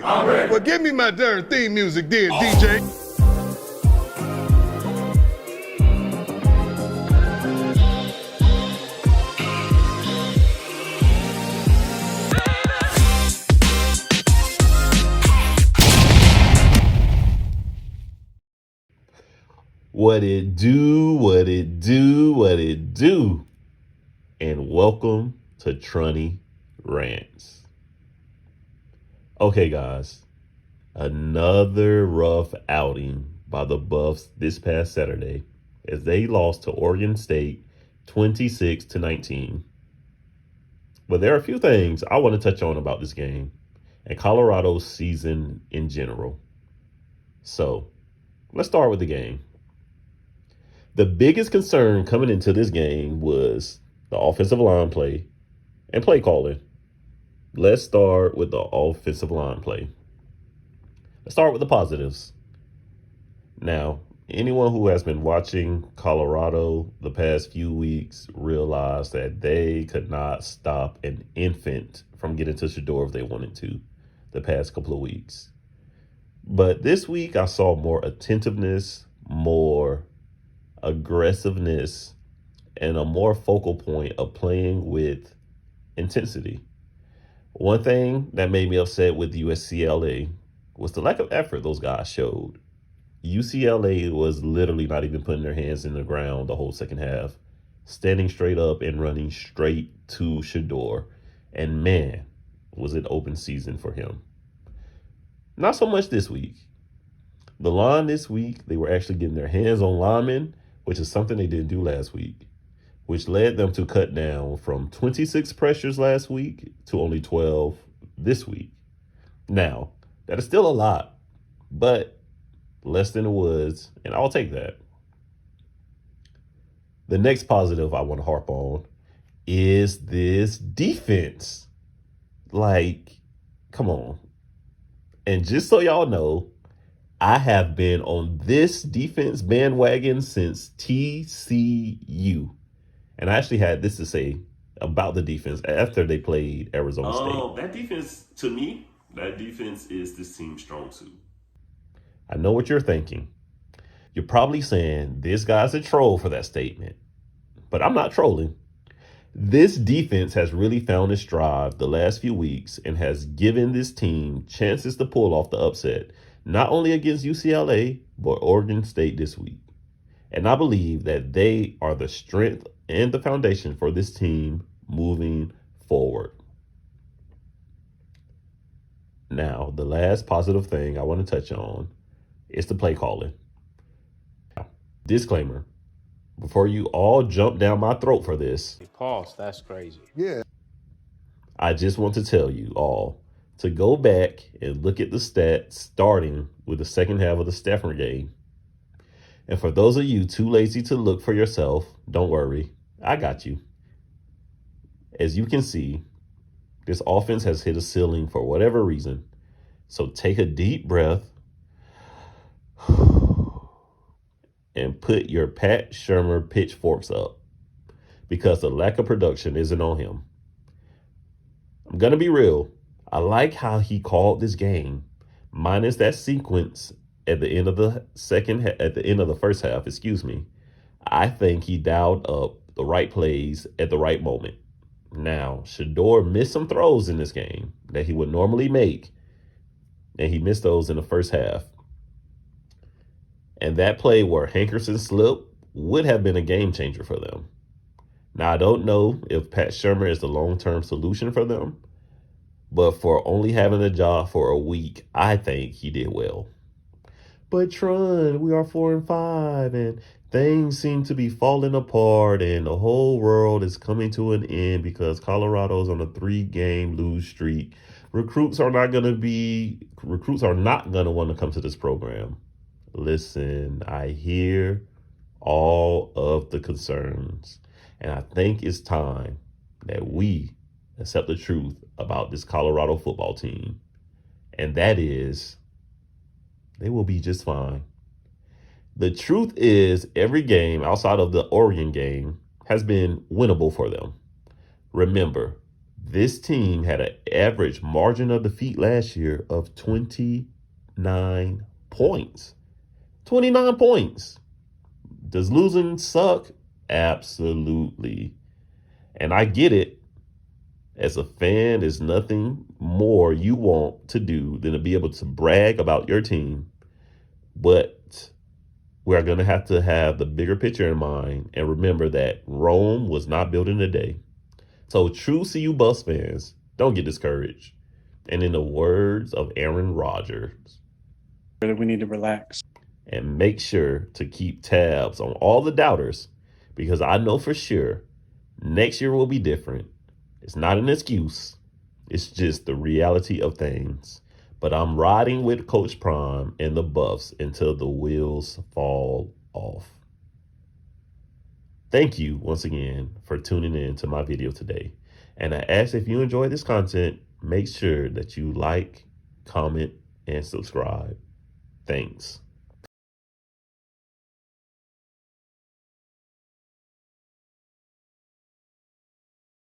ready? I'm ready. Well, give me my darn theme music then, DJ. What it do, what it do, what it do. And welcome to Trunny Rants. Okay, guys, another rough outing by the Buffs this past Saturday as they lost to Oregon State 26-19. But there are a few things I want to touch on about this game and Colorado's season in general. So let's start with the game. The biggest concern coming into this game was the offensive line play and play calling. Let's start with the offensive line play. Let's start with the positives. Now, anyone who has been watching Colorado the past few weeks realized that they could not stop an infant from getting to Shedeur if they wanted to the past couple of weeks. But this week I saw more attentiveness, more aggressiveness, and a more focal point of playing with intensity. One thing that made me upset with UCLA was the lack of effort those guys showed. UCLA was literally not even putting their hands in the ground the whole second half, standing straight up and running straight to Shedeur. And man, was it open season for him. Not so much this week. The line this week, they were actually getting their hands on linemen, which is something they didn't do last week, which led them to cut down from 26 pressures last week to only 12 this week. Now, that is still a lot, but less than it was, and I'll take that. The next positive I want to harp on is this defense. Like, come on. And just so y'all know, I have been on this defense bandwagon since TCU. And I actually had this to say about the defense after they played Arizona State. That defense, to me, that defense is this team's strong suit. I know what you're thinking. You're probably saying this guy's a troll for that statement. But I'm not trolling. This defense has really found its stride the last few weeks and has given this team chances to pull off the upset, not only against UCLA, but Oregon State this week. And I believe that they are the strength and the foundation for this team moving forward. Now, the last positive thing I want to touch on is the play calling. Disclaimer, before you all jump down my throat for this. Pause, that's crazy. Yeah. I just want to tell you all to go back and look at the stats starting with the second half of the Stafford game. And for those of you too lazy to look for yourself, don't worry, I got you. As you can see, this offense has hit a ceiling for whatever reason. So take a deep breath and put your Pat Shurmur pitchforks up, because the lack of production isn't on him. I'm going to be real. I like how he called this game, minus that sequence at the end of the first half, I think he dialed up the right plays at the right moment. Now, Shedeur missed some throws in this game that he would normally make, and he missed those in the first half. And that play where Hankerson slipped would have been a game changer for them. Now, I don't know if Pat Shurmur is the long-term solution for them, but for only having a job for a week, I think he did well. But Trun, we are 4-5, and things seem to be falling apart, and the whole world is coming to an end because Colorado's on a 3-game lose streak. Recruits are not going to want to come to this program. Listen, I hear all of the concerns, and I think it's time that we accept the truth about this Colorado football team, and that is they will be just fine. The truth is, every game outside of the Oregon game has been winnable for them. Remember, This team had an average margin of defeat last year of 29 points. 29 points. Does losing suck? Absolutely. And I get it. As a fan, there's nothing more you want to do than to be able to brag about your team. But we're going to have the bigger picture in mind and remember that Rome was not built in a day. So true CU Buffs fans, don't get discouraged. And in the words of Aaron Rodgers, we need to relax. And make sure to keep tabs on all the doubters, because I know for sure next year will be different. It's not an excuse. It's just the reality of things. But I'm riding with Coach Prime and the Buffs until the wheels fall off. Thank you once again for tuning in to my video today. And I ask, if you enjoy this content, make sure that you like, comment, and subscribe. Thanks.